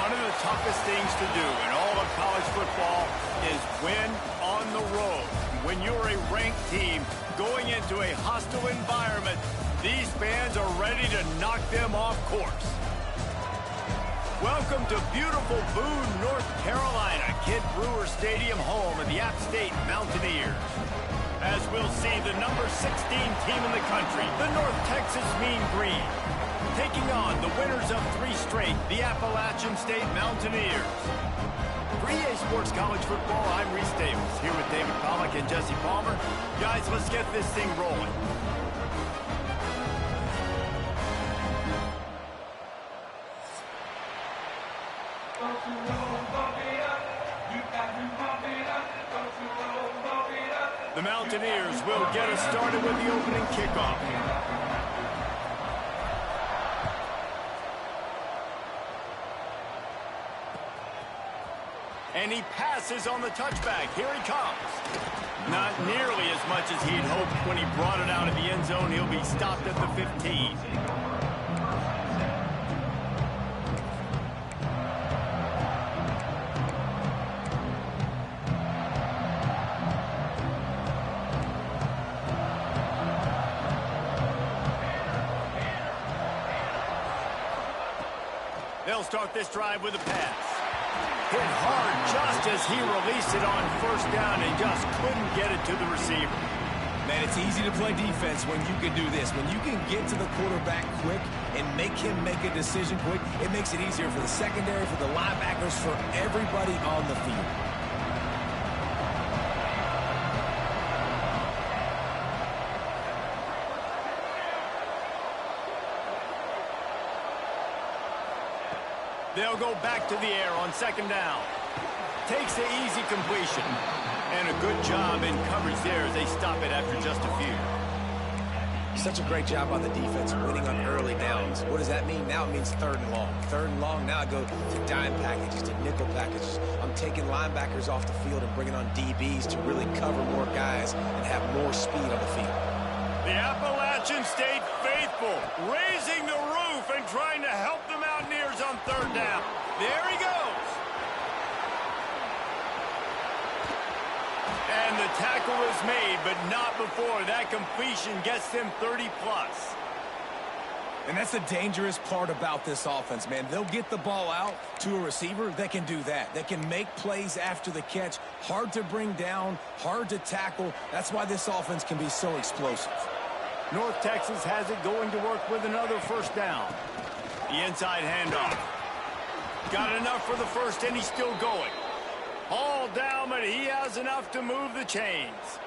One of the toughest things to do in all of college football is win on the road. When you're a ranked team going into a hostile environment, these fans are ready to knock them off course. Welcome to beautiful Boone, North Carolina, Kidd Brewer Stadium, home of the App State Mountaineers. As we'll see, the number 16 team in the country, the North Texas Mean Green, taking on the winners of 3 straight, the Appalachian State Mountaineers. For EA Sports College Football, I'm Reese Davis, here with David Pollack and Jesse Palmer. Guys, let's get this thing rolling. The Mountaineers will get us started with the opening kickoff. And he passes on the touchback. Here he comes. Not nearly as much as he'd hoped when he brought it out of the end zone. He'll be stopped at the 15. They'll start this drive with a pass. Hit hard just as he released it on first down and just couldn't get it to the receiver. Man, it's easy to play defense when you can do this. When you can get to the quarterback quick and make him make a decision quick, it makes it easier for the secondary, for the linebackers, for everybody on the field. They'll go back to the air on second down. Takes the easy completion. And a good job in coverage there as they stop it after just a few. Such a great job on the defense, winning on early downs. What does that mean? Now it means 3rd and long. 3rd and long, now I go to dime packages, to nickel packages. I'm taking linebackers off the field and bringing on DBs to really cover more guys and have more speed on the field. The Appalachian State faithful raising the roof and trying to help the Mountaineers on 3rd down. There he goes. And the tackle is made, but not before that completion gets them 30-plus. And that's the dangerous part about this offense, man. They'll get the ball out to a receiver. They can do that. They can make plays after the catch. Hard to bring down, hard to tackle. That's why this offense can be so explosive. North Texas has it going to work with another 1st down. The inside handoff. Got enough for the first, and he's still going. All down, but he has enough to move the chains.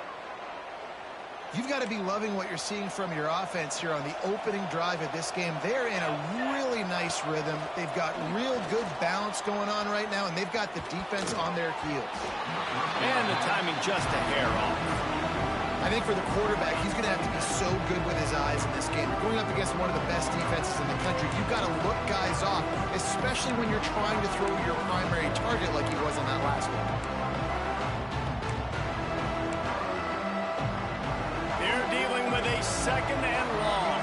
You've got to be loving what you're seeing from your offense here on the opening drive of this game. They're in a really nice rhythm. They've got real good balance going on right now, and they've got the defense on their heels. And the timing just a hair off. I think for the quarterback, he's going to have to be so good with his eyes in this game. Going up against one of the best defenses in the country, you've got to look guys off, especially when you're trying to throw your primary target like he was on that last one. They're dealing with a 2nd and long.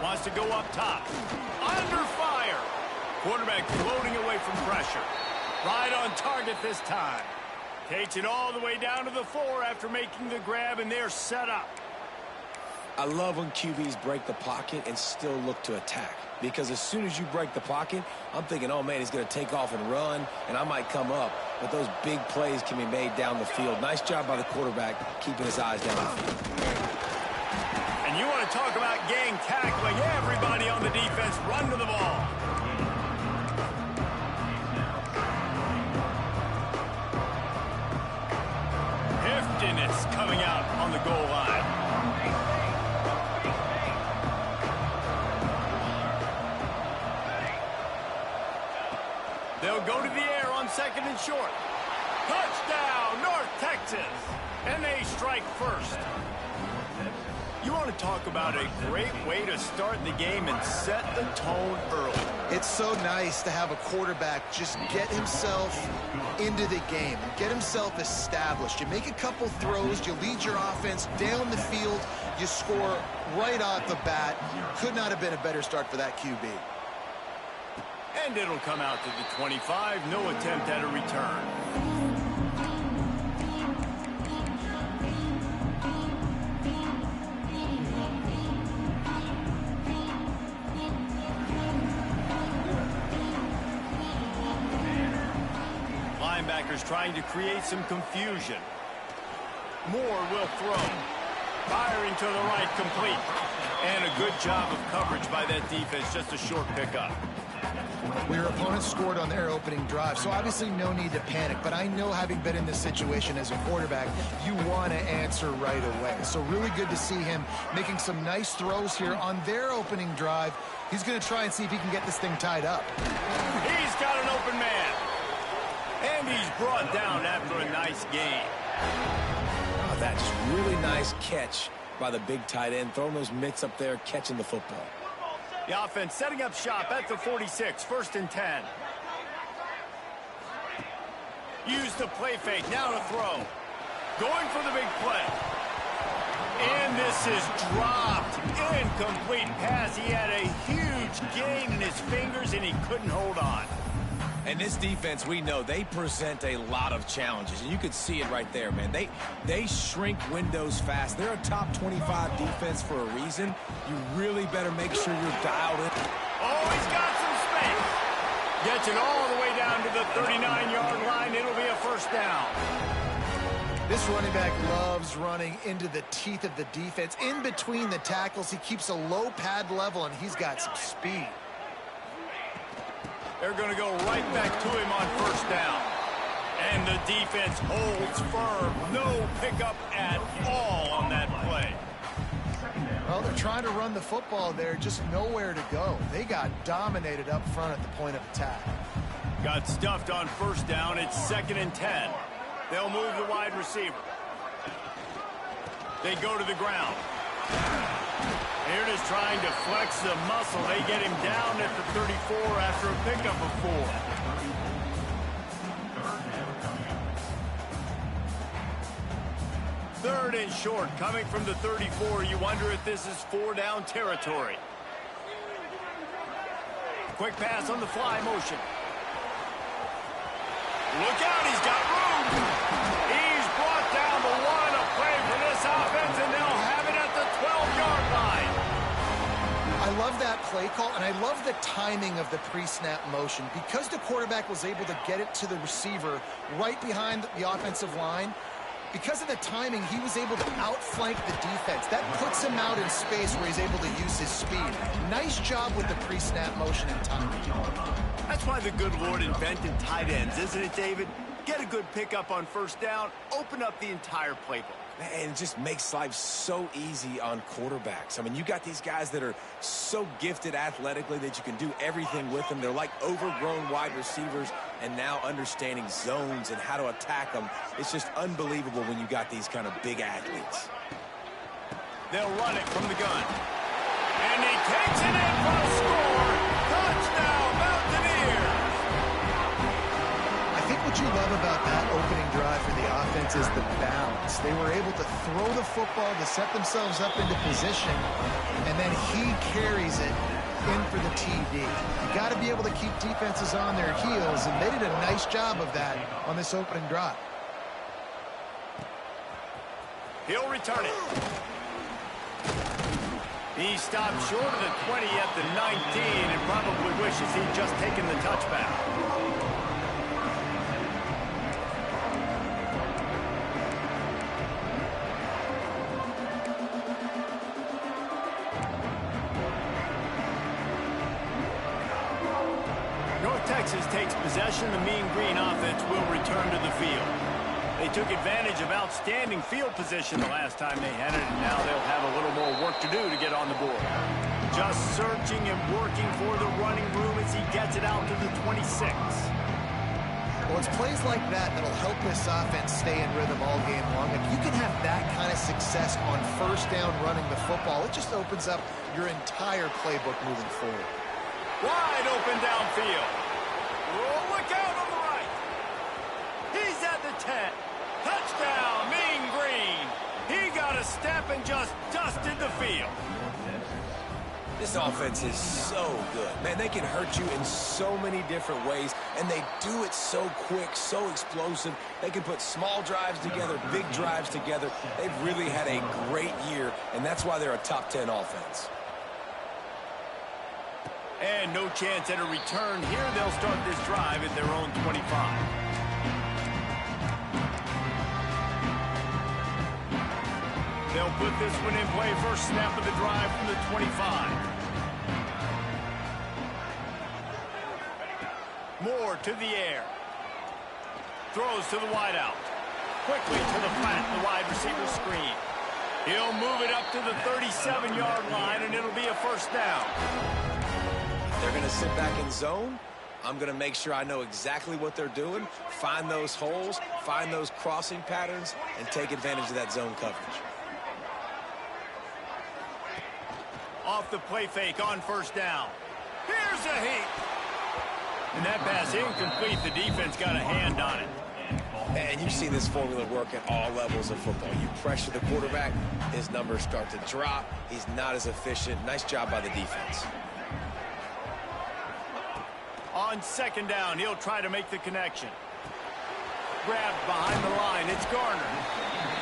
Wants to go up top. Under fire. Quarterback floating away from pressure. Right on target this time. Takes it all the way down to the 4 after making the grab, and they're set up. I love when QBs break the pocket and still look to attack. Because as soon as you break the pocket, I'm thinking, oh, man, he's going to take off and run, and I might come up. But those big plays can be made down the field. Nice job by the quarterback keeping his eyes down the field. And you want to talk about gang tackling. Everybody on the defense run to the ball. Heftiness coming out on the goal line. They'll go to the air on 2nd and short. Touchdown, North Texas. And they strike first. You want to talk about a great way to start the game and set the tone early. It's so nice to have a quarterback just get himself into the game and get himself established. You make a couple throws, you lead your offense down the field, You score right off the bat. Could not have been a better start for that QB. And it'll come out to the 25. No attempt at a return. Linebackers trying to create some confusion. Moore will throw. Firing to the right, complete. And a good job of coverage by that defense. Just a short pickup. Well, your opponent scored on their opening drive, so obviously no need to panic. But I know, having been in this situation as a quarterback, you want to answer right away. So really good to see him making some nice throws here on their opening drive. He's going to try and see if he can get this thing tied up. He's got an open man. And he's brought down after a nice gain. Oh, that's just really nice catch by the big tight end. Throwing those mitts up there, catching the football. The offense setting up shop at the 46, 1st and 10. Use the play fake, now to throw. Going for the big play. And this is dropped. Incomplete pass. He had a huge gain in his fingers, and he couldn't hold on. And this defense, we know, they present a lot of challenges. And you could see it right there, man. They shrink windows fast. They're a top 25 defense for a reason. You really better make sure you're dialed in. Oh, he's got some space. Gets it all the way down to the 39-yard line. It'll be a 1st down. This running back loves running into the teeth of the defense. In between the tackles, he keeps a low pad level, and he's got some speed. They're going to go right back to him on 1st down. And the defense holds firm. No pickup at all on that play. Well, they're trying to run the football there, just nowhere to go. They got dominated up front at the point of attack. Got stuffed on 1st down. It's 2nd and 10. They'll move the wide receiver. They go to the ground. Here it is, trying to flex the muscle. They get him down at the 34 after a pickup of 4. Third and short, coming from the 34. You wonder if this is 4-down territory. Quick pass on the fly motion. Look out, he's got room. He's brought down the line of play for this offense, and they'll have it at the 12-yard line. I love that play call, and I love the timing of the pre-snap motion. Because the quarterback was able to get it to the receiver right behind the offensive line, because of the timing, he was able to outflank the defense. That puts him out in space where he's able to use his speed. Nice job with the pre-snap motion and timing. That's why the good Lord invented tight ends, isn't it, David? Get a good pickup on 1st down, open up the entire playbook. Man, it just makes life so easy on quarterbacks. I mean, you got these guys that are so gifted athletically that you can do everything with them. They're like overgrown wide receivers, and now understanding zones and how to attack them. It's just unbelievable when you got these kind of big athletes. They'll run it from the gun. And he takes it in for a score. Touchdown, Mountaineers! I think what you love about that opening drive for the offense is the balance. They were able to throw the football to set themselves up into position, and then he carries it in for the TD. You got to be able to keep defenses on their heels, and they did a nice job of that on this opening drive. He'll return it. He stopped short of the 20 at the 19 and probably wishes he'd just taken the touchback. North Texas takes possession. The Mean Green offense will return to the field. They took advantage of outstanding field position the last time they had it, and now they'll have a little more work to do to get on the board. Just searching and working for the running room as he gets it out to the 26. Well, it's plays like that that'll help this offense stay in rhythm all game long. If you can have that kind of success on 1st down running the football, it just opens up your entire playbook moving forward. Wide open downfield. Oh, look out on the right. He's at the 10. Touchdown, Mean Green. He got a step and just dusted the field. This offense is so good. Man, they can hurt you in so many different ways, and they do it so quick, so explosive. They can put small drives together, big drives together. They've really had a great year, and that's why they're a top 10 offense. And no chance at a return here. They'll start this drive at their own 25. They'll put this one in play. First snap of the drive from the 25. Moore to the air. Throws to the wideout. Quickly to the flat, the wide receiver screen. He'll move it up to the 37-yard line, and it'll be a first down. They're going to sit back in zone. I'm going to make sure I know exactly what they're doing, find those holes, find those crossing patterns, and take advantage of that zone coverage. Off the play fake on first down. Here's a heat. And that pass incomplete. The defense got a hand on it. And you see this formula work at all levels of football. You pressure the quarterback, his numbers start to drop. He's not as efficient. Nice job by the defense. On second down, he'll try to make the connection. Grabbed behind the line. It's Garner.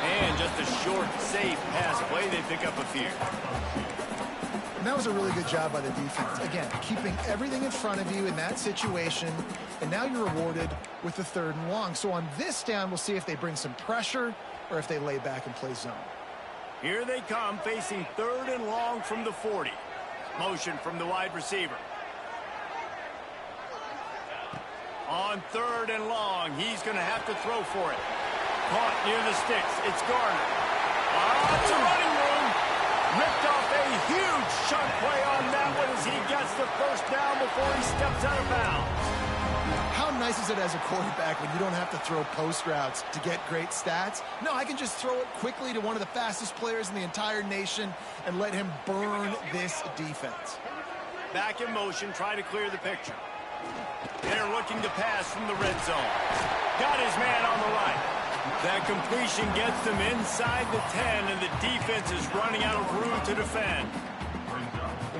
And just a short, safe pass play. They pick up a few. And that was a really good job by the defense. Again, keeping everything in front of you in that situation, and now you're rewarded with the 3rd and long. So on this down, we'll see if they bring some pressure or if they lay back and play zone. Here they come, facing 3rd and long from the 40. Motion from the wide receiver. On 3rd and long, he's going to have to throw for it. Caught near the sticks. It's Garner. Lots of running room. Ripped off a huge chunk play on that one as he gets the first down before he steps out of bounds. How nice is it as a quarterback when you don't have to throw post routes to get great stats? No, I can just throw it quickly to one of the fastest players in the entire nation and let him burn this defense. Back in motion, try to clear the picture. They're looking to pass from the red zone. Got his man on the right. That completion gets them inside the 10, and the defense is running out of room to defend.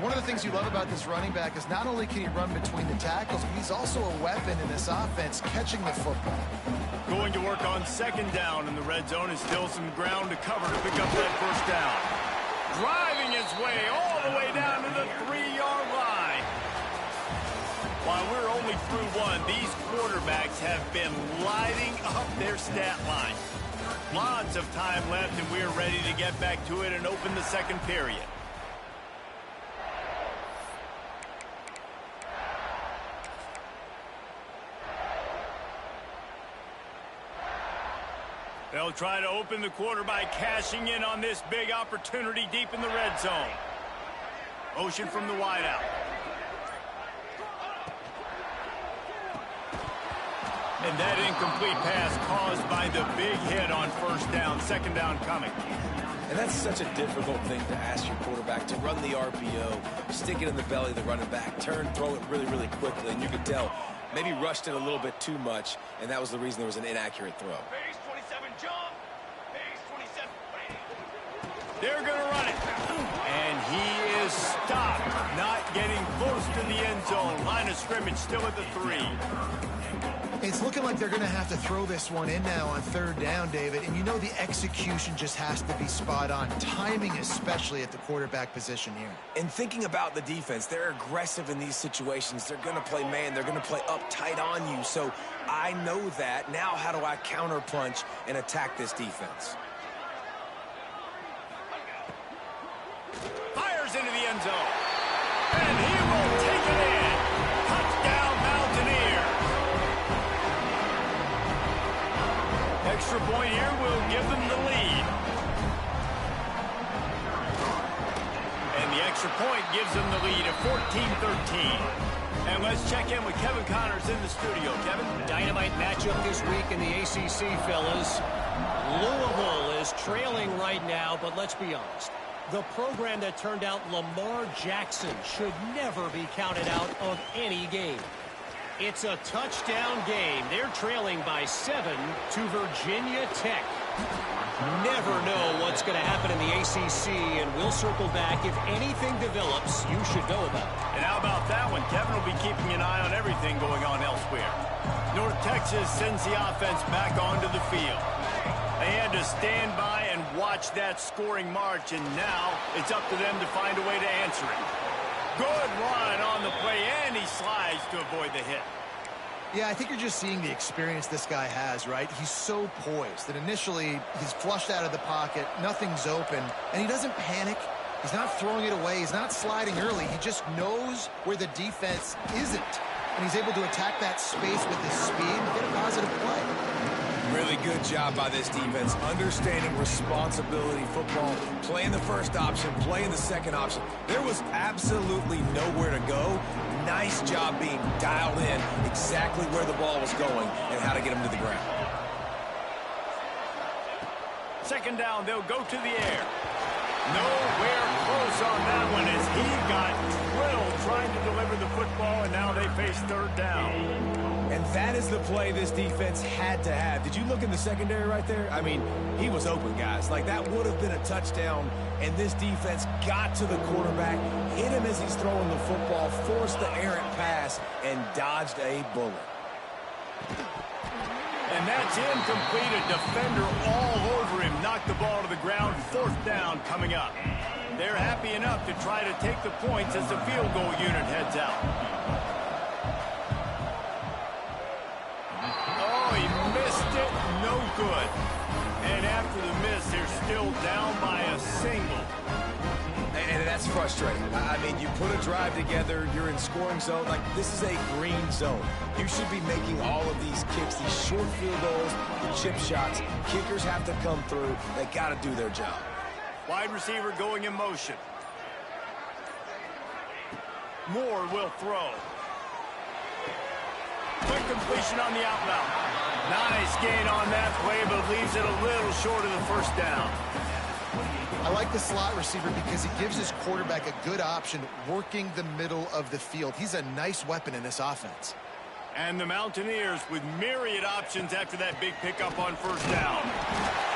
One of the things you love about this running back is not only can he run between the tackles, but he's also a weapon in this offense, catching the football. Going to work on second down in the red zone is still some ground to cover to pick up that first down. Driving his way all the way down to the 3-yard line. While we're only through one, these quarterbacks have been lighting up their stat line. Lots of time left, and we're ready to get back to it and open the second period. They'll try to open the quarter by cashing in on this big opportunity deep in the red zone. Motion from the wideout. And that incomplete pass caused by the big hit on first down. Second down coming. And that's such a difficult thing to ask your quarterback, to run the RPO, stick it in the belly of the running back, turn, throw it really, really quickly. And you could tell maybe rushed it a little bit too much, and that was the reason there was an inaccurate throw. Base 27 jump. Base 27. They're going to run it. And he is stopped, not getting close to the end zone. Line of scrimmage still at the 3. It's looking like they're going to have to throw this one in now on third down, David. And you know the execution just has to be spot on. Timing, especially at the quarterback position here. And thinking about the defense, they're aggressive in these situations. They're going to play man. They're going to play up tight on you. So I know that. Now how do I counterpunch and attack this defense? Fires into the end zone. And he will take it in. Touchdown, Mountaineers. Extra point here will give them the lead. And the extra point gives them the lead at 14-13. And let's check in with Kevin Connors in the studio. Kevin? Dynamite matchup this week in the ACC, fellas. Louisville is trailing right now, but let's be honest. The program that turned out Lamar Jackson should never be counted out of any game. It's a touchdown game. They're trailing by 7 to Virginia Tech. Never know what's going to happen in the ACC, and we'll circle back. If anything develops, you should know about it. And how about that one? Kevin will be keeping an eye on everything going on elsewhere. North Texas sends the offense back onto the field. They had to stand by and watch that scoring march, and now it's up to them to find a way to answer it. Good run on the play, and he slides to avoid the hit. Yeah, I think you're just seeing the experience this guy has, right? He's so poised that initially he's flushed out of the pocket, nothing's open, and he doesn't panic. He's not throwing it away. He's not sliding early. He just knows where the defense isn't, and he's able to attack that space with his speed and get a positive play. Really good job by this defense, understanding responsibility football, playing the first option, playing the second option. There was absolutely nowhere to go. Nice job being dialed in exactly where the ball was going and how to get him to the ground. Second down, they'll go to the air. Nowhere close on that one as he got drilled trying to deliver the football, and now they face third down. And that is the play this defense had to have. Did you look in the secondary right there? I mean, he was open, guys. Like, that would have been a touchdown, and this defense got to the quarterback, hit him as he's throwing the football, forced the errant pass, and dodged a bullet. And that's incomplete. A defender all over him. Knocked the ball to the ground. Fourth down coming up. They're happy enough to try to take the points as the field goal unit heads out. Oh, he missed it. No good. And after the miss, they're still down by a single. And that's frustrating. I mean, you put a drive together, you're in scoring zone. Like, this is a green zone. You should be making all of these kicks, these short field goals, the chip shots. Kickers have to come through. They got to do their job. Wide receiver going in motion. Moore will throw. Quick completion on the out route. Nice gain on that play, but leaves it a little short of the first down. I like the slot receiver because he gives his quarterback a good option working the middle of the field. He's a nice weapon in this offense. And the Mountaineers with myriad options after that big pickup on first down.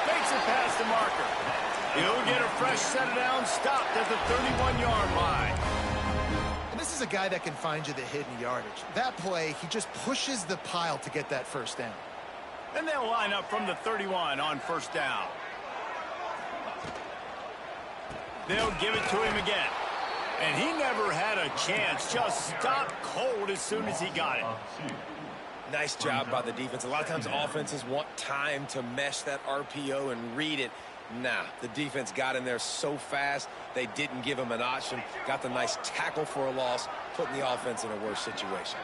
Makes it past the marker. He'll get a fresh set of downs, stopped at the 31-yard line. And this is a guy that can find you the hidden yardage. That play, he just pushes the pile to get that first down. And they'll line up from the 31 on first down. They'll give it to him again. And he never had a chance. Just stopped cold as soon as he got it. Nice job by the defense. A lot of times offenses want time to mesh that RPO and read it. Nah, the defense got in there so fast, they didn't give him an option. Got the nice tackle for a loss, putting the offense in a worse situation.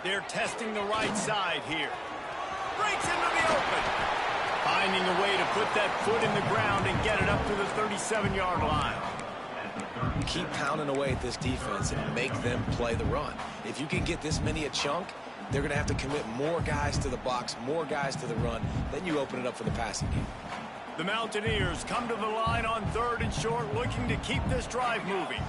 They're testing the right side here. Breaks into the open. Finding a way to put that foot in the ground and get it up to the 37-yard line. Keep pounding away at this defense and make them play the run. If you can get this many a chunk, they're going to have to commit more guys to the box, more guys to the run. Then you open it up for the passing game. The Mountaineers come to the line on third and short, looking to keep this drive moving.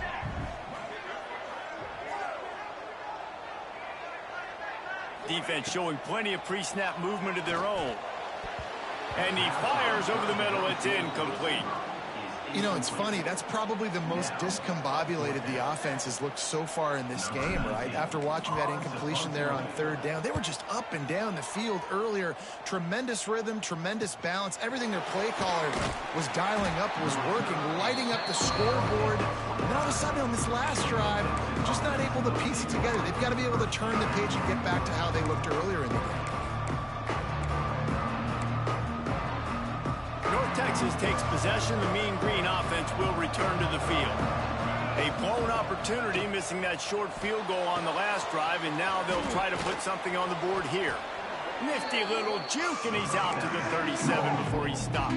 Defense showing plenty of pre-snap movement of their own. And he fires over the middle. It's incomplete. You know, it's funny. That's probably the most discombobulated the offense has looked so far in this game, right? After watching that incompletion there on third down, they were just up and down the field earlier. Tremendous rhythm, tremendous balance. Everything their play caller was dialing up was working, lighting up the scoreboard. And then all of a sudden on this last drive, just not able to piece it together. They've got to be able to turn the page and get back to how they looked earlier in the game. North Texas takes possession. The Mean Green offense will return to the field. A blown opportunity, missing that short field goal on the last drive, and now they'll try to put something on the board here. Nifty little juke, and he's out to the 37 before he stopped.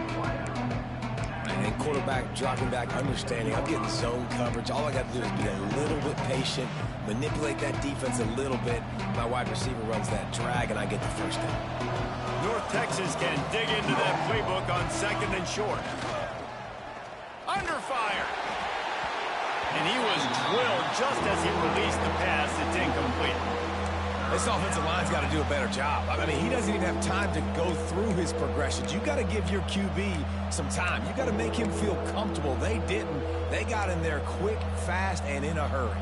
And quarterback dropping back, understanding I'm getting zone coverage. All I got to do is be a little bit patient, manipulate that defense a little bit. My wide receiver runs that drag, and I get the first down. North Texas can dig into that playbook on second and short. Under fire. And he was drilled just as he released the pass. It's incomplete. This offensive line's got to do a better job. I mean, he doesn't even have time to go through his progressions. You got to give your QB some time. You got to make him feel comfortable. They didn't. They got in there quick, fast, and in a hurry.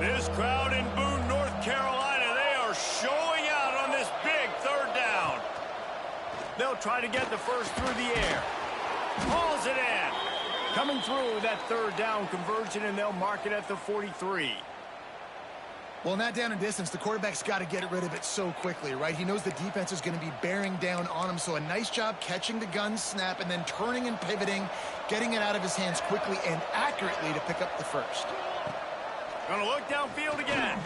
This crowd in Boone, North Carolina, they are showing out on this big third down. They'll try to get the first through the air. Hauls it in. Coming through that third down conversion, and they'll mark it at the 43. Well, not down in distance. The quarterback's got to get rid of it so quickly, right? He knows the defense is going to be bearing down on him, so a nice job catching the gun snap and then turning and pivoting, getting it out of his hands quickly and accurately to pick up the first. Gonna look downfield again.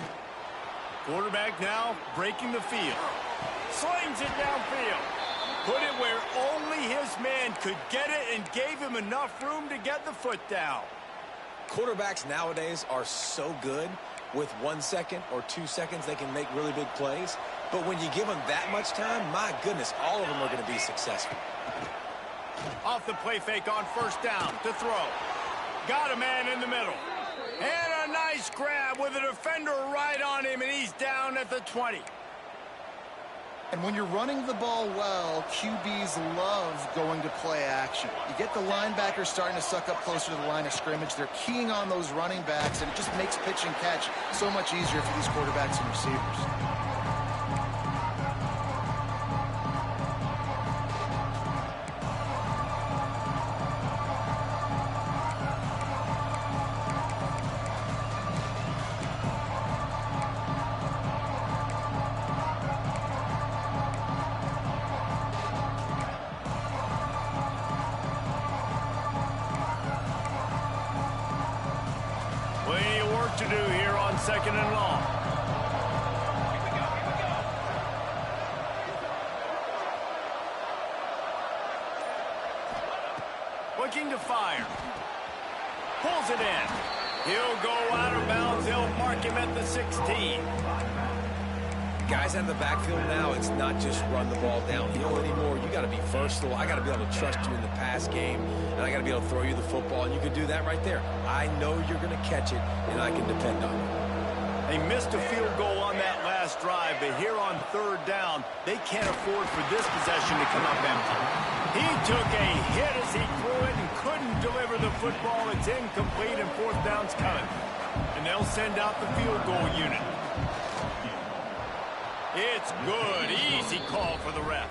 Quarterback now breaking the field. Slings it downfield. Put it where only his man could get it and gave him enough room to get the foot down. Quarterbacks nowadays are so good. With 1 second or 2 seconds, they can make really big plays. But when you give them that much time, my goodness, all of them are going to be successful. Off the play fake on first down to throw. Got a man in the middle. And a nice grab with a defender right on him, and he's down at the 20. And when you're running the ball well, QBs love going to play action. You get the linebackers starting to suck up closer to the line of scrimmage. They're keying on those running backs, and it just makes pitch and catch so much easier for these quarterbacks and receivers. Plenty of work to do here on second and long. Looking to fire. Pulls it in. He'll go out of bounds. They'll mark him at the 16. Guys out of the backfield now, it's not just run the ball downhill anymore. You got to be versatile. I got to be able to trust you in the pass game, and I got to be able to throw you the football, and you can do that right there. I know you're going to catch it, and I can depend on it. They missed a field goal on that last drive, but here on third down, they can't afford for this possession to come up empty. He took a hit as he threw it and couldn't deliver the football. It's incomplete, and fourth down's coming. And they'll send out the field goal unit. It's good. Easy call for the refs.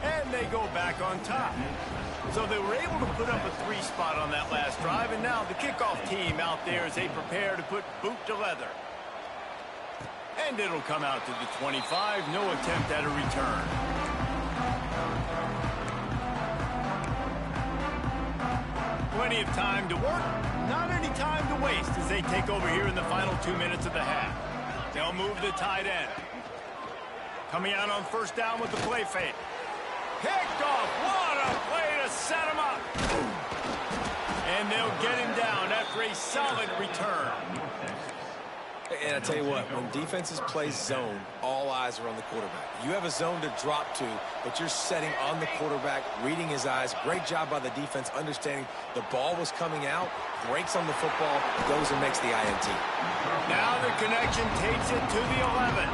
And they go back on top. So they were able to put up a 3 spot on that last drive, and now the kickoff team out there as they prepare to put boot to leather. And it'll come out to the 25. No attempt at a return. Plenty of time to work. Not any time to waste as they take over here in the final 2 minutes of the half. They'll move the tight end. Coming out on first down with the play fake. Picked off. What a play to set him up. And they'll get him down after a solid return. And I tell you what, when defenses play zone, all eyes are on the quarterback. You have a zone to drop to, but you're setting on the quarterback, reading his eyes. Great job by the defense, understanding the ball was coming out, breaks on the football, goes and makes the INT. Now the connection takes it to the 11.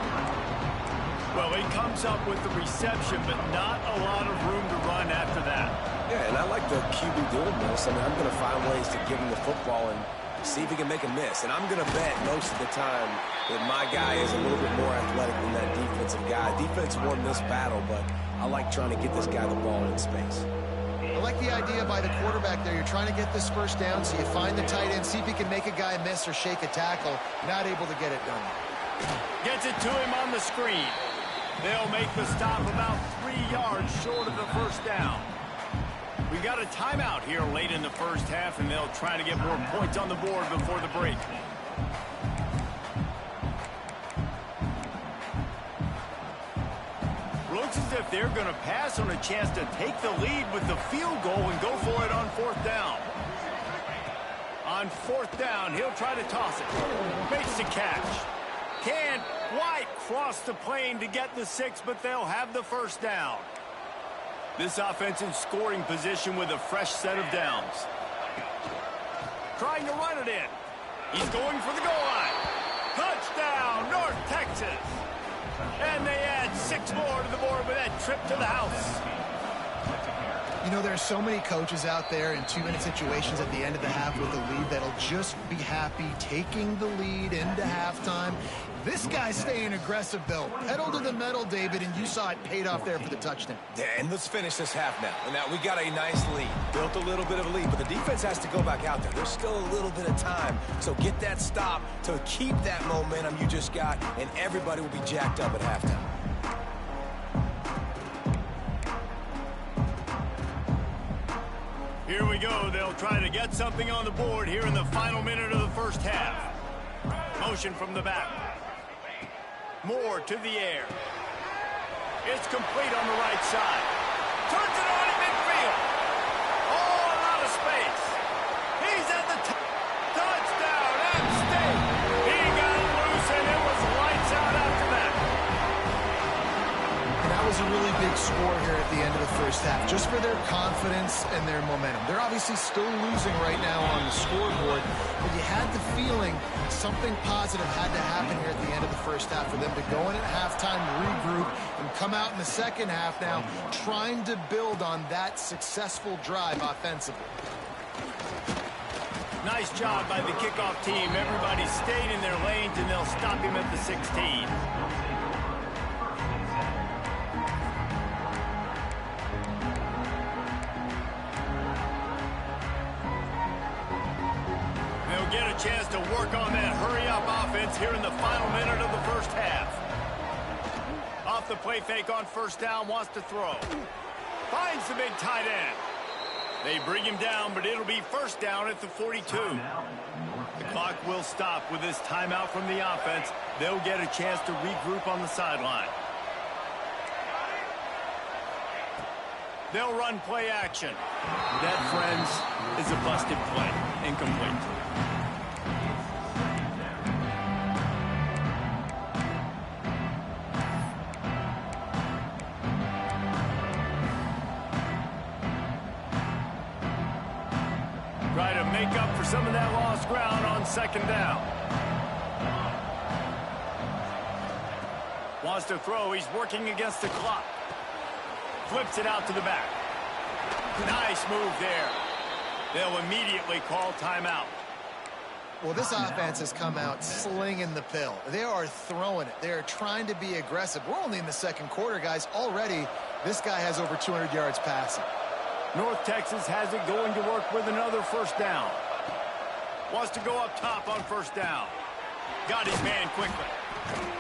Well, he comes up with the reception, but not a lot of room to run after that. Yeah, and I like the QB doing this. I mean, I'm going to find ways to give him the football and see if he can make a miss. And I'm going to bet most of the time that my guy is a little bit more athletic than that defensive guy. Defense won this battle, but I like trying to get this guy the ball in space. I like the idea by the quarterback there. You're trying to get this first down, so you find the tight end, see if he can make a guy miss or shake a tackle. Not able to get it done. Gets it to him on the screen. They'll make the stop about 3 yards short of the first down. We got a timeout here late in the first half, and they'll try to get more points on the board before the break. Looks as if they're going to pass on a chance to take the lead with the field goal and go for it on fourth down. On fourth down, he'll try to toss it. Makes the catch. Can't quite cross the plane to get the 6, but they'll have the first down. This offense in scoring position with a fresh set of downs. Trying to run it in. He's going for the goal line. Touchdown, North Texas. And they add 6 more to the board with that trip to the house. You know, there are so many coaches out there in 2-minute situations at the end of the half with a lead that'll just be happy taking the lead into halftime. This guy's staying aggressive, though. Pedal to the metal, David, and you saw it paid off there for the touchdown. Yeah, and let's finish this half now. And now we got a nice lead. Built a little bit of a lead, but the defense has to go back out there. There's still a little bit of time. So get that stop to keep that momentum you just got, and everybody will be jacked up at halftime. Here we go. They'll try to get something on the board here in the final minute of the first half. Motion from the back. Moore to the air. It's complete on the right side. Turns it on in midfield. Oh, a lot of space. He's at the touchdown. App State. He got it loose, and it was lights out after that. And that was a really big score here at the end of the first half, just for their confidence and their momentum. They're obviously still losing right now on the scoreboard, but you had the feeling something positive had to happen here at the end of the first half for them to go in at halftime, regroup, and come out in the second half now trying to build on that successful drive offensively. Nice job by the kickoff team. Everybody stayed in their lanes, and they'll stop him at the 16. Get a chance to work on that hurry-up offense here in the final minute of the first half. Off the play fake on first down, wants to throw. Finds the big tight end. They bring him down, but it'll be first down at the 42. The clock will stop with this timeout from the offense. They'll get a chance to regroup on the sideline. They'll run play action. That, friends, is a busted play. Incomplete. Try to make up for some of that lost ground on second down. Wants to throw. He's working against the clock. Flips it out to the back. Nice move there. They'll immediately call timeout. Well, this offense has come out slinging the pill. They are throwing it. They are trying to be aggressive. We're only in the second quarter, guys. Already, this guy has over 200 yards passing. North Texas has it going to work with another first down. Wants to go up top on first down. Got his man quickly.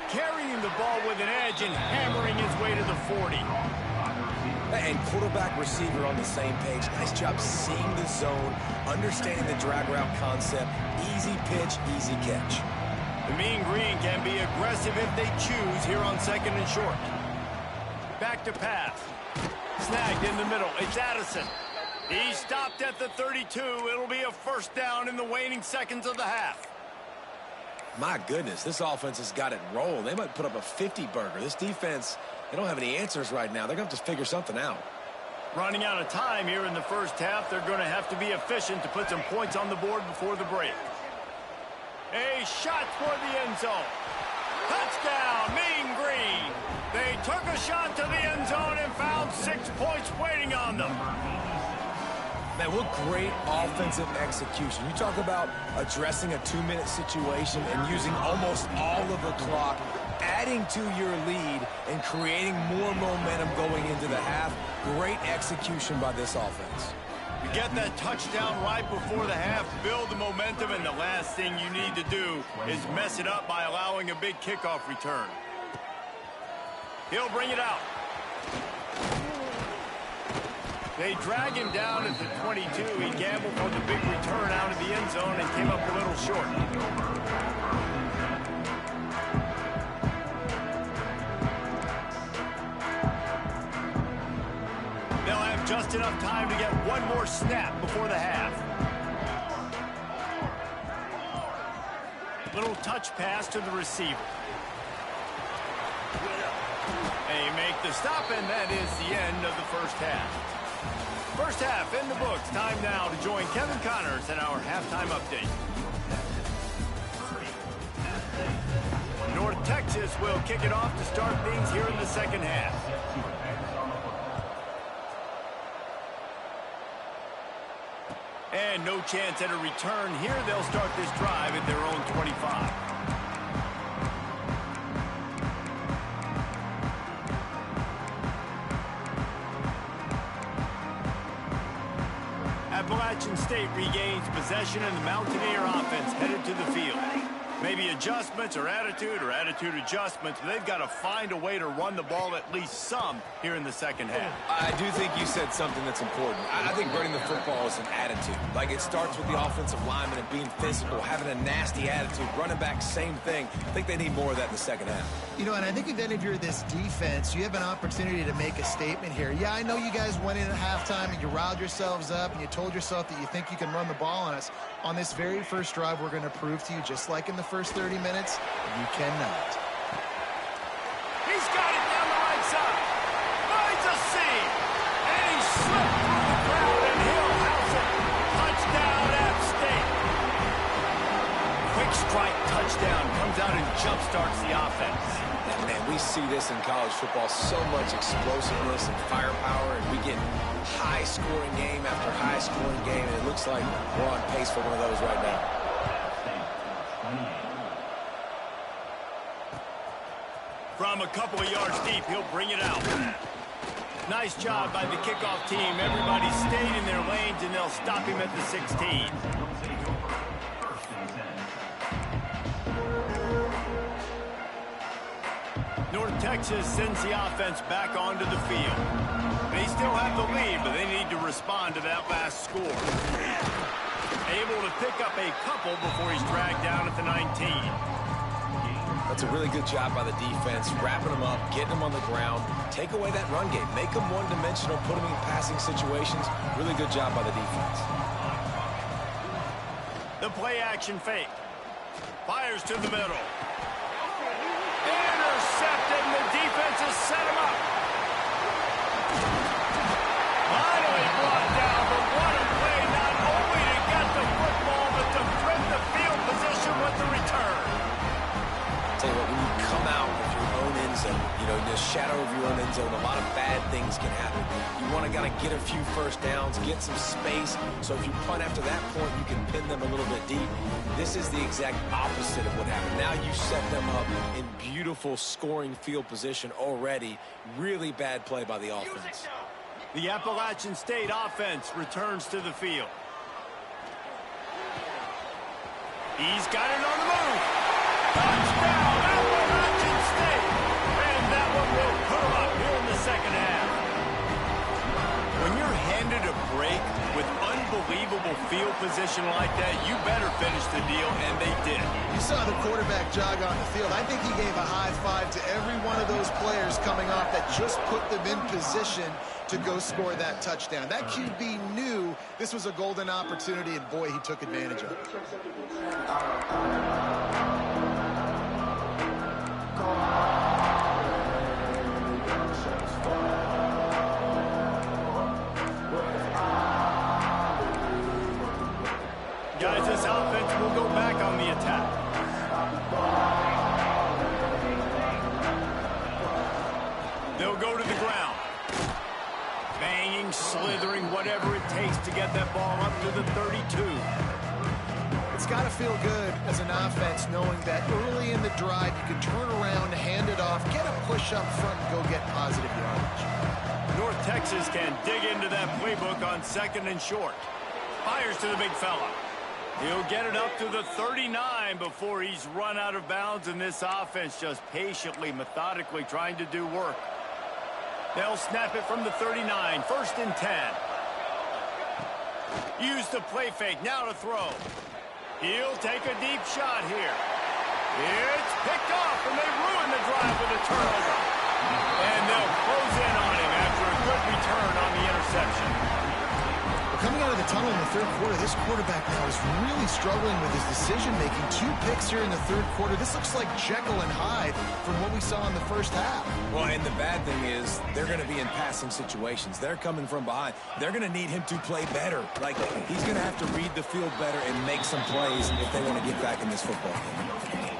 Carrying the ball with an edge and hammering his way to the 40. And quarterback receiver on the same page. Nice job seeing the zone, understanding the drag route concept. Easy pitch, easy catch. The Mean Green can be aggressive if they choose here on second and short. Back to pass. Snagged in the middle. It's Addison. He stopped at the 32. It'll be a first down in the waning seconds of the half. My goodness, this offense has got it rolling. They might put up a 50-burger. This defense, they don't have any answers right now. They're going to have to figure something out. Running out of time here in the first half. They're going to have to be efficient to put some points on the board before the break. A shot for the end zone. Touchdown, Mean Green. They took a shot to the end zone and found 6 points waiting on them. Man, what great offensive execution. You talk about addressing a 2-minute situation and using almost all of the clock, adding to your lead and creating more momentum going into the half. Great execution by this offense. You get that touchdown right before the half, build the momentum, and the last thing you need to do is mess it up by allowing a big kickoff return. He'll bring it out. They drag him down at the 22. He gambled for the big return out of the end zone and came up a little short. They'll have just enough time to get one more snap before the half. Little touch pass to the receiver. They make the stop, and that is the end of the first half. First half in the books. Time now to join Kevin Connors in our halftime update. North Texas will kick it off to start things here in the second half. And no chance at a return here. They'll start this drive at their own 25. Appalachian State regains possession, and the Mountaineer offense headed to the field. Maybe adjustments or attitude adjustments, but they've got to find a way to run the ball at least some here in the second half. I do think you said something that's important. I think running the football is an attitude. Like, it starts with the offensive lineman and being physical, having a nasty attitude. Running back, same thing. I think they need more of that in the second half. You know, and I think if you're this defense, you have an opportunity to make a statement here. Yeah, I know you guys went in at halftime and you riled yourselves up and you told yourself that you think you can run the ball on us. On this very first drive, we're going to prove to you, just like in the first 30 minutes, you cannot. He's got it down the right side. Finds a seam. And he slipped through the crowd, and he'll house it. Touchdown, App State. Quick strike touchdown comes out and jump-starts the offense. And, man, we see this in college football, so much explosiveness and firepower, and we get high-scoring game after high-scoring game, and it looks like we're on pace for one of those right now. From a couple of yards deep, he'll bring it out. Nice job by the kickoff team. Everybody stayed in their lanes, and they'll stop him at the 16. North Texas sends the offense back onto the field. They still have the lead, but they need to respond to that last score. Able to pick up a couple before he's dragged down at the 19. That's a really good job by the defense, wrapping them up, getting them on the ground, take away that run game, make them one-dimensional, put them in passing situations. Really good job by the defense. The play-action fake. Fires to the middle. Intercepted, and the defense has set him up. Finally brought down, but what a play, not only to get the football, but to flip the field position with the return. Tell you what, when you come out of your own end zone, you know, in the shadow of your own end zone, a lot of bad things can happen. You want to kind of get a few first downs, get some space, so if you punt after that point, you can pin them a little bit deep. This is the exact opposite of what happened. Now you set them up in beautiful scoring field position already. Really bad play by the offense. The Appalachian State offense returns to the field. He's got it on the move. Touchdown, Appalachian State. And that one will put him up here in the second half. When you're handed a break with unbelievable field position like that, you better finish the deal, and they did. You saw the quarterback jog on the field. I think he gave a high five to every one of those players coming off that just put them in position to go score that touchdown. That QB knew this was a golden opportunity, and boy, he took advantage of it. Guys, this offense will go back on the attack. They'll go to the ground. Banging, slithering, whatever it takes to get that ball up to the 32. It's got to feel good as an offense knowing that early in the drive you can turn around, hand it off, get a push up front, and go get positive yardage. North Texas can dig into that playbook on second and short. Fires to the big fella. He'll get it up to the 39 before he's run out of bounds, and this offense just patiently, methodically trying to do work. They'll snap it from the 39, 1st and 10. Use the play fake, now to throw. He'll take a deep shot here. It's picked off, and they ruin the drive with a turnover. And they'll close in on him after a good return on the interception. Coming out of the tunnel in the third quarter, this quarterback now is really struggling with his decision-making. 2 picks here in the third quarter. This looks like Jekyll and Hyde from what we saw in the first half. Well, and the bad thing is they're going to be in passing situations. They're coming from behind. They're going to need him to play better. Like, he's going to have to read the field better and make some plays if they want to get back in this football game.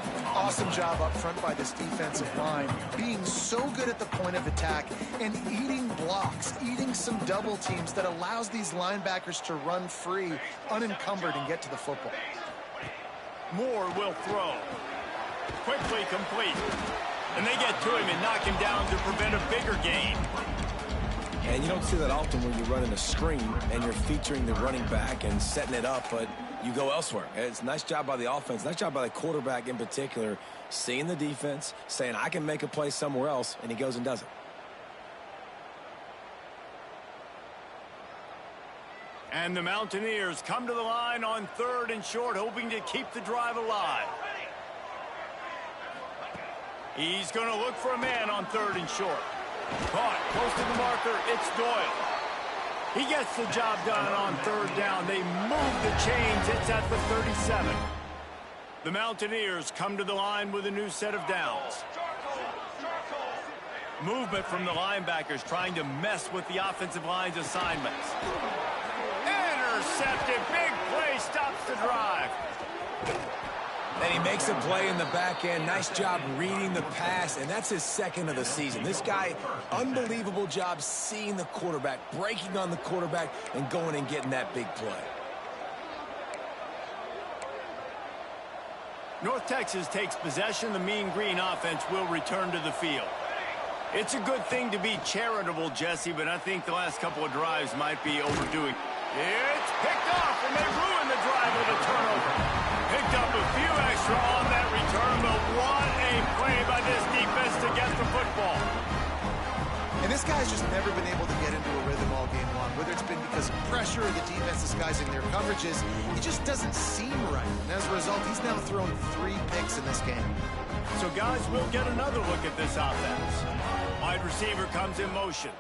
Awesome job up front by this defensive line, being so good at the point of attack and eating blocks, eating some double teams that allows these linebackers to run free, unencumbered, and get to the football. Moore will throw. Quickly complete. And they get to him and knock him down to prevent a bigger gain. And you don't see that often when you're running a screen and you're featuring the running back and setting it up, but you go elsewhere. It's a nice job by the offense, nice job by the quarterback in particular, seeing the defense, saying, I can make a play somewhere else, and he goes and does it. And the Mountaineers come to the line on 3rd and short, hoping to keep the drive alive. He's going to look for a man on 3rd and short. Caught close to the marker. It's Doyle. He gets the job done on 3rd down. They move the chains. It's at the 37. The Mountaineers come to the line with a new set of downs. Movement from the linebackers trying to mess with the offensive line's assignments. Intercepted. Big play stops the drive. And he makes a play in the back end. Nice job reading the pass, and that's his 2nd of the season. This guy, unbelievable job seeing the quarterback, breaking on the quarterback, and going and getting that big play. North Texas takes possession. The Mean Green offense will return to the field. It's a good thing to be charitable, Jesse, but I think the last couple of drives might be overdoing. It's picked off, and they ruin the drive with a turnover. Picked up a few extra on that return, but what a play by this defense to get the football. And this guy's just never been able to get into a rhythm all game long, whether it's been because of pressure or the defense disguising their coverages. He just doesn't seem right. And as a result, he's now thrown 3 picks in this game. So, guys, we'll get another look at this offense. Wide receiver comes in motion.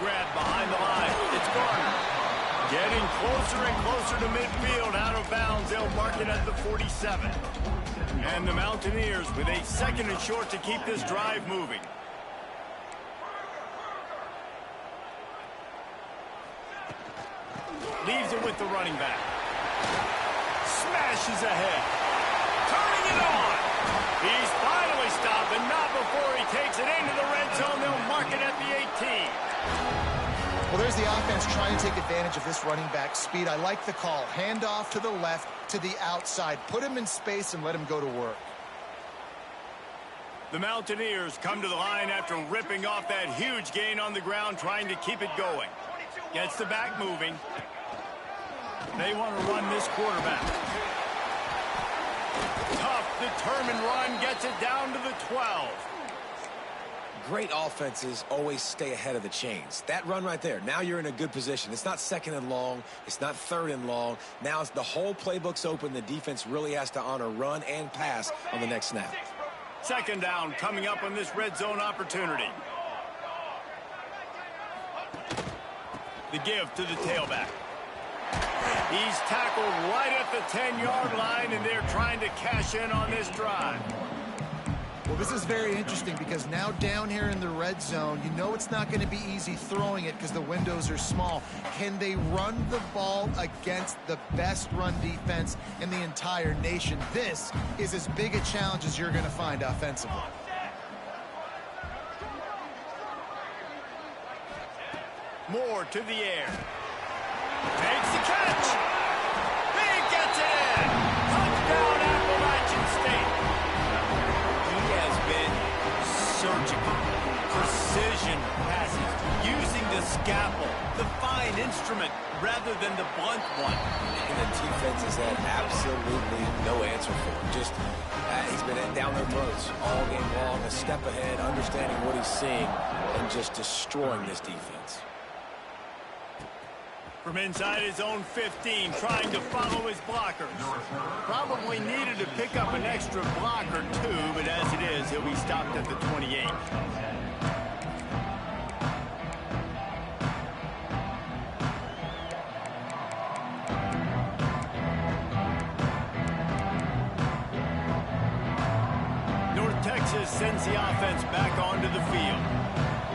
Grab behind the line. It's Garner. Getting closer and closer to midfield. Out of bounds. They'll mark it at the 47. And the Mountaineers with a 2nd and short to keep this drive moving. Leaves it with the running back. Smashes ahead. Turning it on. He's finally stopped, and not before he takes it into the red zone. They'll mark it at the 18. Well, there's the offense trying to take advantage of this running back speed. I like the call. Hand off to the left, to the outside. Put him in space and let him go to work. The Mountaineers come to the line after ripping off that huge gain on the ground, trying to keep it going. Gets the back moving. They want to run this quarterback. Tough, determined run, gets it down to the 12. Great offenses always stay ahead of the chains. That run right there, now you're in a good position. It's not 2nd and long. It's not 3rd and long. Now the whole playbook's open. The defense really has to honor run and pass on the next snap. 2nd down coming up on this red zone opportunity. The give to the tailback. He's tackled right at the 10-yard line, and they're trying to cash in on this drive. Well, this is very interesting because now down here in the red zone, you know it's not going to be easy throwing it because the windows are small. Can they run the ball against the best run defense in the entire nation? This is as big a challenge as you're going to find offensively. Moore to the air. Takes the catch. He gets it in. Touchdown, Appalachian State. He has been surgical, precision passes, using the scalpel, the fine instrument, rather than the blunt one. And the defense has had absolutely no answer for him. Just, he's been down their throats all game long, a step ahead, understanding what he's seeing, and just destroying this defense. From inside his own 15, trying to follow his blockers. Probably needed to pick up an extra block or two, but as it is, he'll be stopped at the 28. North Texas sends the offense back onto the field.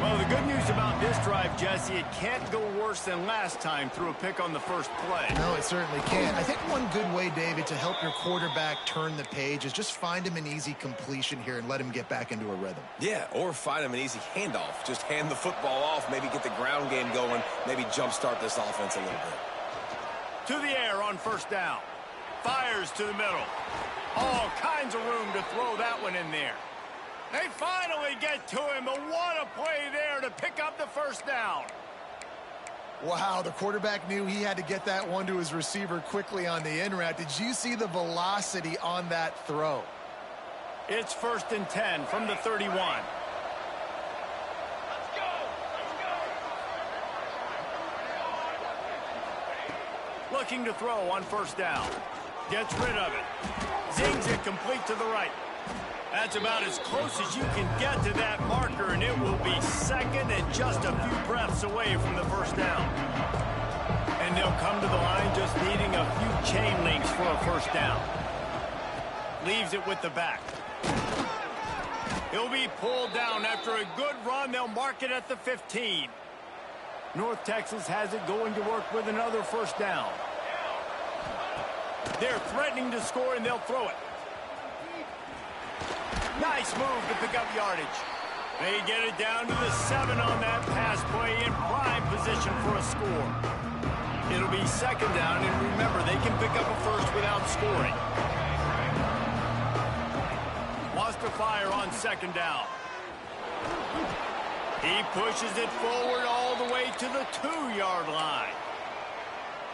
Well, the good news about this drive, Jesse, it can't go worse than last time through a pick on the first play. No, it certainly can't. I think one good way, David, to help your quarterback turn the page is just find him an easy completion here and let him get back into a rhythm. Yeah, or find him an easy handoff. Just hand the football off, maybe get the ground game going, maybe jumpstart this offense a little bit. To the air on first down. Fires to the middle. All kinds of room to throw that one in there. They finally get to him, but what a play there to pick up the first down. Wow, the quarterback knew he had to get that one to his receiver quickly on the in route. Did you see the velocity on that throw? It's 1st and 10 from the 31. Looking to throw on first down. Gets rid of it. Zings it complete to the right. That's about as close as you can get to that marker, and it will be second and just a few breaths away from the first down. And they'll come to the line just needing a few chain links for a first down. Leaves it with the back. He'll be pulled down after a good run. They'll mark it at the 15. North Texas has it going to work with another first down. They're threatening to score, and they'll throw it. Nice move to pick up yardage. They get it down to the 7 on that pass play in prime position for a score. It'll be second down, and remember, they can pick up a first without scoring. Wants to fire on second down. He pushes it forward all the way to the 2-yard line.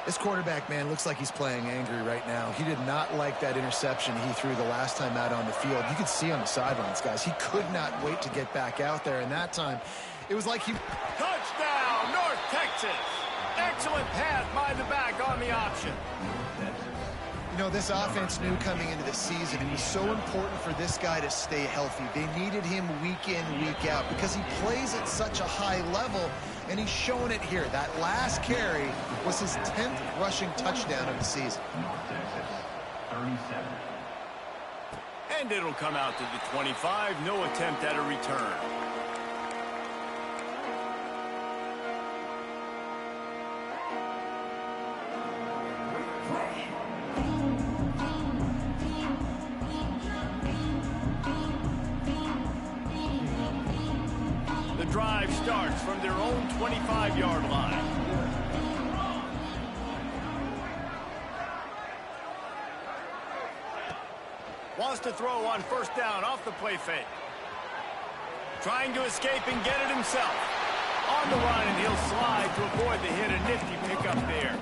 This quarterback, man, looks like he's playing angry right now. He did not like that interception he threw the last time out on the field. You could see on the sidelines, guys. He could not wait to get back out there, and that time it was like he... Touchdown, North Texas! Excellent pass by the back on the option. You know, this offense knew coming into the season it was so important for this guy to stay healthy. They needed him week in, week out because he plays at such a high level, and he's showing it here. That last carry was his 10th rushing touchdown of the season. And it'll come out to the 25. No attempt at a return. The drive starts from their own 25-yard line. Wants to throw on first down off the play fake. Trying to escape and get it himself. On the run, and he'll slide to avoid the hit. A nifty pickup there.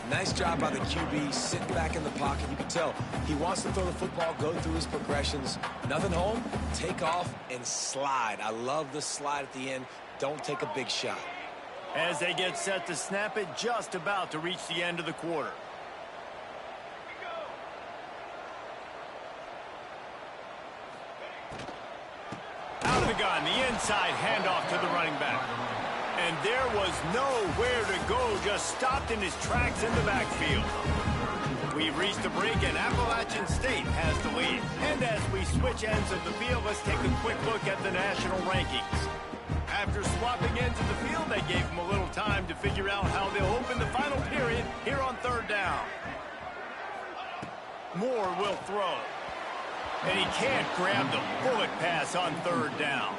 Nice job by the QB, sitting back in the pocket. You can tell he wants to throw the football, go through his progressions. Nothing home, take off, and slide. I love the slide at the end. Don't take a big shot. As they get set to snap it, just about to reach the end of the quarter. Out of the gun, the inside handoff to the running back. And there was nowhere to go, just stopped in his tracks in the backfield. We've reached a break, and Appalachian State has the lead. And as we switch ends of the field, let's take a quick look at the national rankings. After swapping ends of the field, they gave him a little time to figure out how they'll open the final period here on third down. Moore will throw. And he can't grab the bullet pass on third down.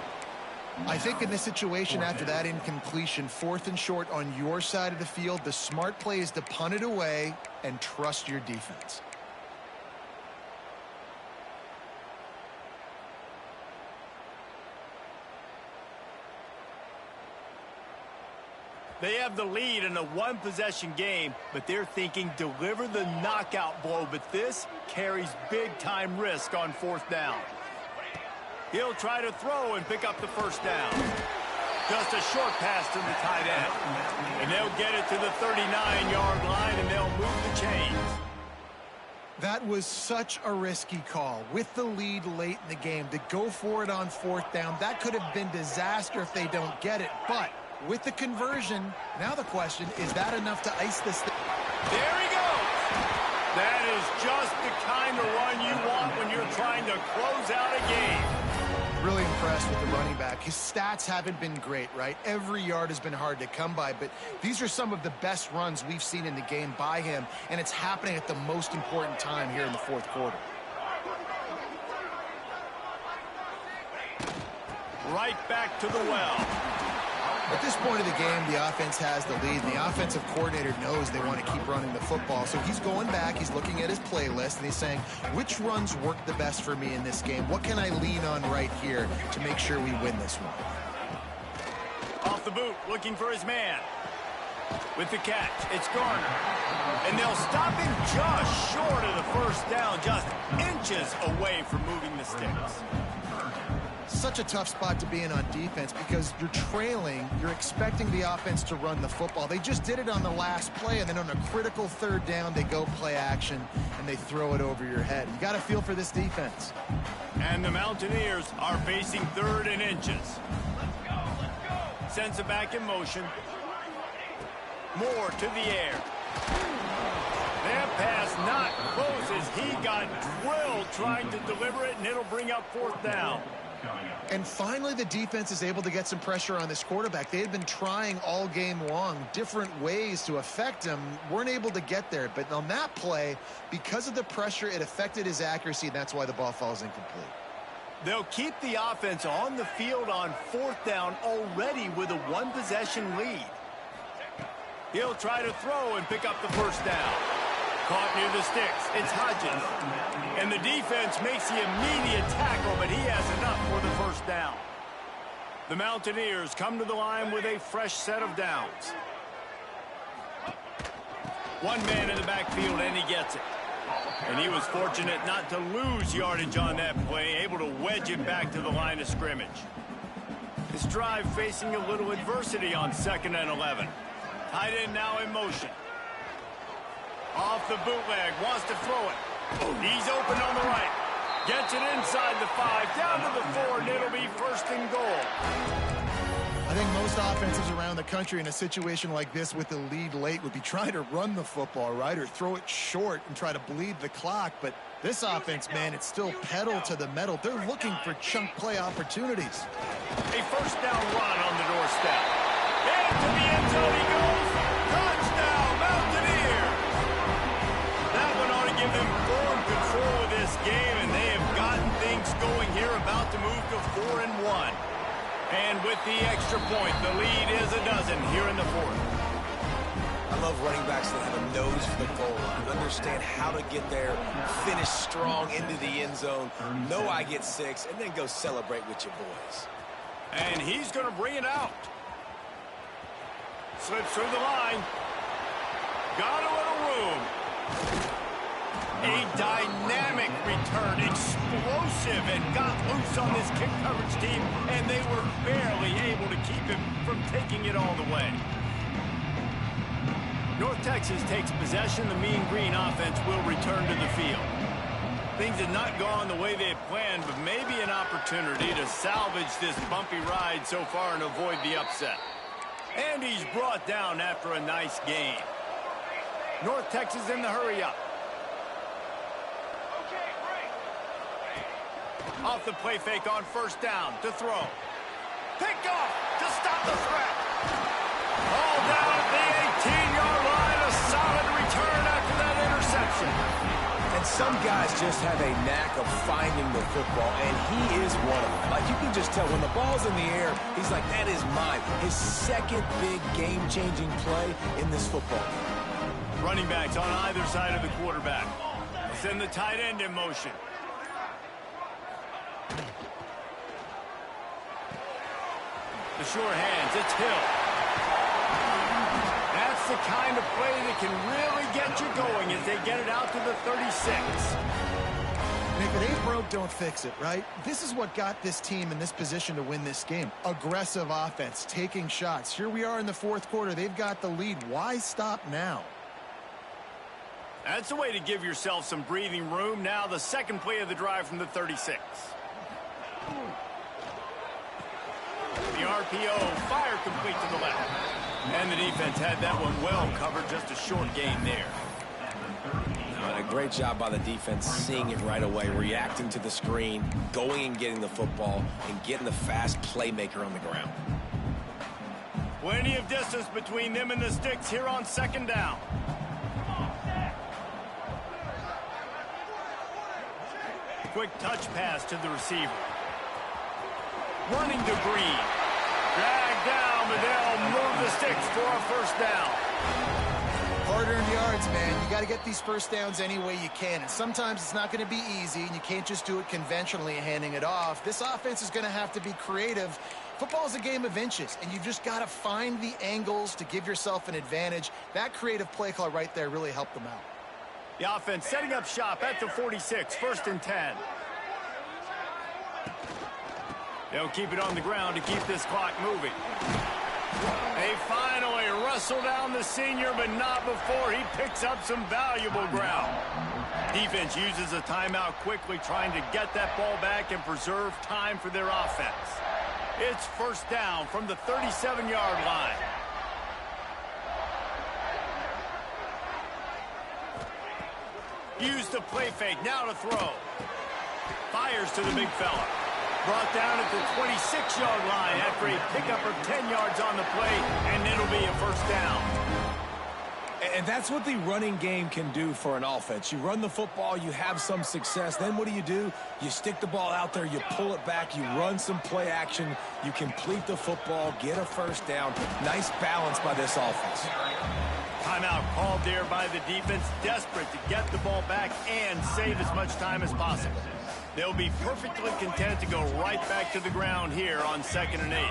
I think in this situation, after that incompletion, 4th and short on your side of the field, the smart play is to punt it away and trust your defense. They have the lead in a one-possession game, but they're thinking deliver the knockout blow, but this carries big-time risk on 4th down. He'll try to throw and pick up the first down. Just a short pass to the tight end. And they'll get it to the 39-yard line, and they'll move the chains. That was such a risky call. With the lead late in the game, to go for it on 4th down, that could have been disaster if they don't get it. But with the conversion, now the question, is that enough to ice this thing? There he goes. That is just the kind of run you want when you're trying to close out a game. Really impressed with the running back. His stats haven't been great, right? Every yard has been hard to come by, but these are some of the best runs we've seen in the game by him, and it's happening at the most important time here in the fourth quarter. Right back to the well. At this point of the game, the offense has the lead, and the offensive coordinator knows they want to keep running the football. So he's going back, he's looking at his playlist, and he's saying, which runs work the best for me in this game? What can I lean on right here to make sure we win this one? Off the boot, looking for his man. With the catch, it's Garner. And they'll stop him just short of the first down, just inches away from moving the sticks. Such a tough spot to be in on defense because you're trailing, you're expecting the offense to run the football. They just did it on the last play, and then on a critical third down, they go play action, and they throw it over your head. You got to feel for this defense. And the Mountaineers are facing 3rd and inches. Sends it back in motion. Moore to the air. That pass not close as he got drilled trying to deliver it, and it'll bring up 4th down. And finally, the defense is able to get some pressure on this quarterback. They had been trying all game long different ways to affect him, weren't able to get there. But on that play, because of the pressure, it affected his accuracy, and that's why the ball falls incomplete. They'll keep the offense on the field on 4th down already with a 1-possession lead. He'll try to throw and pick up the first down. Caught near the sticks. It's Hodges. And the defense makes the immediate tackle, but he has enough for the first down. The Mountaineers come to the line with a fresh set of downs. One man in the backfield, and he gets it. And he was fortunate not to lose yardage on that play, able to wedge it back to the line of scrimmage. This drive facing a little adversity on 2nd and 11. Tight end now in motion. Off the bootleg, wants to throw it. He's open on the right. Gets it inside the 5, down to the 4, and it'll be 1st and goal. I think most offenses around the country in a situation like this with the lead late would be trying to run the football, right, or throw it short and try to bleed the clock. But this offense, man, it's still pedal to the metal. They're looking for chunk play opportunities. A 1st down run on the doorstep. Into the end zone he goes. Touchdown, Mountaineers! That one ought to give them full control of this game, and they have gotten things going here, about to move to 4-1. And with the extra point, the lead is a dozen here in the 4th. I love running backs that have a nose for the goal line, understand how to get there, finish strong into the end zone, know I get 6, and then go celebrate with your boys. And he's going to bring it out. Slips through the line. Got a little room. A dynamic return, explosive, and got loose on this kick coverage team, and they were barely able to keep him from taking it all the way. North Texas takes possession. The Mean Green offense will return to the field. Things have not gone the way they had planned, but maybe an opportunity to salvage this bumpy ride so far and avoid the upset. And he's brought down after a nice game. North Texas in the hurry-up. Off the play fake on 1st down to throw. Picked off to stop the threat. All down at the 18-yard line. A solid return after that interception. And some guys just have a knack of finding the football, and he is one of them. Like, you can just tell when the ball's in the air, he's like, that is mine. His second big game-changing play in this football game. Running backs on either side of the quarterback. Send the tight end in motion. The sure hands, it's Hill. That's the kind of play that can really get you going as they get it out to the 36. And if it ain't broke, don't fix it, right? This is what got this team in this position to win this game. Aggressive offense, taking shots. Here we are in the 4th quarter. They've got the lead. Why stop now? That's a way to give yourself some breathing room. Now the second play of the drive from the 36. The RPO, fire complete to the left. And the defense had that one well covered, just a short gain there. And a great job by the defense seeing it right away, reacting to the screen, going and getting the football, and getting the fast playmaker on the ground. Plenty of distance between them and the sticks here on second down. Quick touch pass to the receiver. Running to Green. Dragged down, but they'll move the sticks for a first down. Hard-earned yards, man. You got to get these first downs any way you can. And sometimes it's not going to be easy, and you can't just do it conventionally handing it off. This offense is going to have to be creative. Football is a game of inches, and you've just got to find the angles to give yourself an advantage. That creative play call right there really helped them out. The offense setting up shop at the 46, 1st and 10. They'll keep it on the ground to keep this clock moving. They finally wrestle down the senior, but not before he picks up some valuable ground. Defense uses a timeout quickly, trying to get that ball back and preserve time for their offense. It's first down from the 37-yard line. Use the play fake, now to throw. Fires to the big fella. Brought down at the 26-yard line after a pickup of 10 yards on the play, and it'll be a first down. And that's what the running game can do for an offense. You run the football, you have some success. Then what do? You stick the ball out there, you pull it back, you run some play action, you complete the football, get a first down. Nice balance by this offense. Timeout called there by the defense, desperate to get the ball back and save as much time as possible. They'll be perfectly content to go right back to the ground here on 2nd and 8.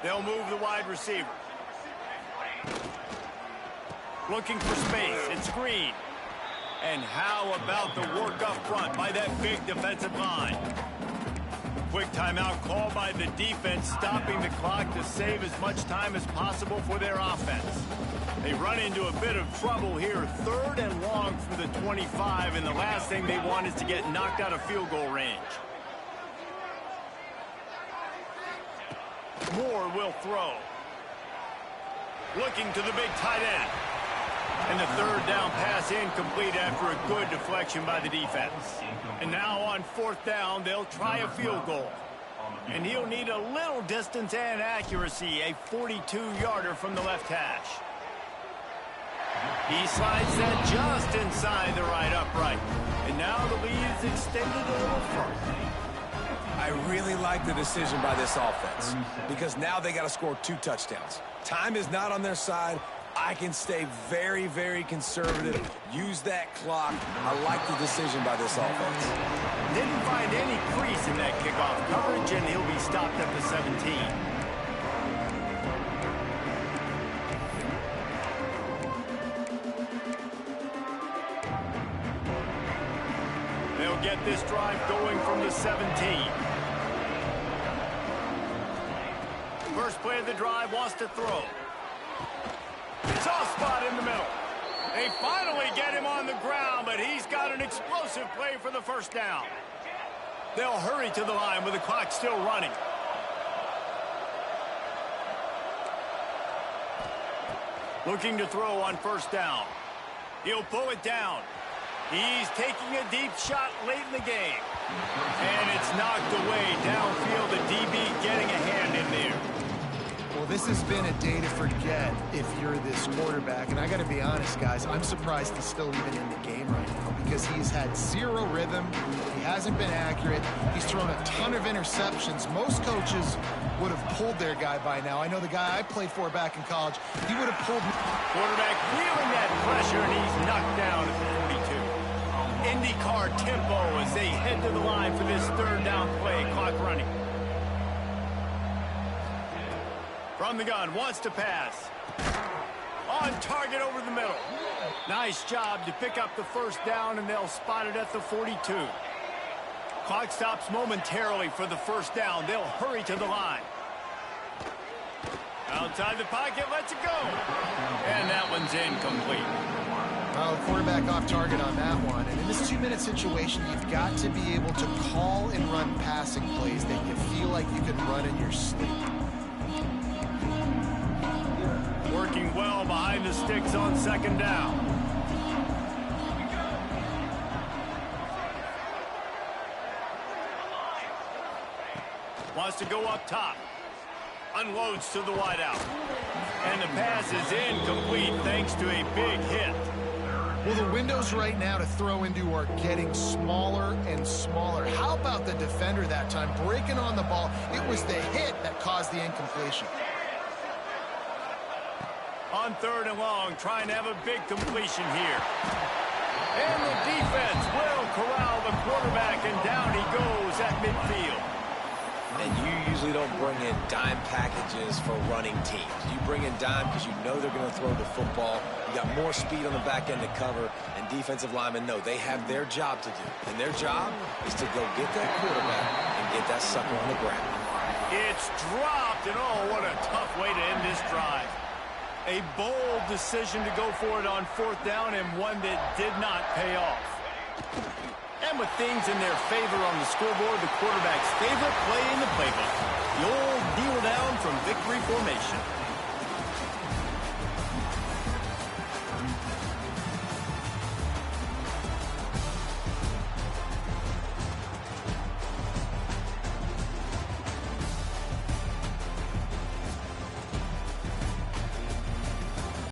They'll move the wide receiver. Looking for space. It's Green. And how about the work up front by that big defensive line? Quick timeout call by the defense, stopping the clock to save as much time as possible for their offense. They run into a bit of trouble here, 3rd and long from the 25, and the last thing they want is to get knocked out of field goal range. Moore will throw. Looking to the big tight end. And the 3rd down pass incomplete after a good deflection by the defense. And now on 4th down, they'll try a field goal. And he'll need a little distance and accuracy, a 42-yarder from the left hash. He slides that just inside the right upright. And now the lead is extended a little further. I really like the decision by this offense because now they got to score 2 touchdowns. Time is not on their side. I can stay very, very conservative, use that clock. I like the decision by this offense. Didn't find any crease in that kickoff coverage, and he'll be stopped at the 17. They'll get this drive going from the 17. First play of the drive, wants to throw. Soft spot in the middle. They finally get him on the ground, but he's got an explosive play for the first down. They'll hurry to the line with the clock still running. Looking to throw on first down. He'll pull it down. He's taking a deep shot late in the game. And it's knocked away downfield. The DB getting a hand in there. Well, this has been a day to forget if you're this quarterback. And I got to be honest, guys, I'm surprised he's still even in the game right now because he's had 0 rhythm. He hasn't been accurate. He's thrown a ton of interceptions. Most coaches would have pulled their guy by now. I know the guy I played for back in college, he would have pulled. Quarterback feeling that pressure, and he's knocked down at the 42. IndyCar tempo as they head to the line for this 3rd down play. Clock running. From the gun, wants to pass. On target over the middle. Nice job to pick up the first down, and they'll spot it at the 42. Clock stops momentarily for the first down. They'll hurry to the line. Outside the pocket, lets it go. And that one's incomplete. Well, quarterback off target on that one. And in this 2-minute situation, you've got to be able to call and run passing plays that you feel like you can run in your sleep. Working well behind the sticks on 2nd down. to go up top. Unloads to the wideout. And the pass is incomplete thanks to a big hit. Well, the windows right now to throw into are getting smaller and smaller. How about the defender that time breaking on the ball? It was the hit that caused the incompletion. On 3rd and long, trying to have a big completion here. And the defense will corral the quarterback, and down he goes at midfield. And you usually don't bring in dime packages for running teams. You bring in dime because you know they're going to throw the football. You got more speed on the back end to cover, and defensive linemen know they have their job to do. And their job is to go get that quarterback and get that sucker on the ground. It's dropped, and oh, what a tough way to end this drive. A bold decision to go for it on 4th down, and one that did not pay off. And with things in their favor on the scoreboard, the quarterback's favorite play in the playbook. The old kneel down from victory formation.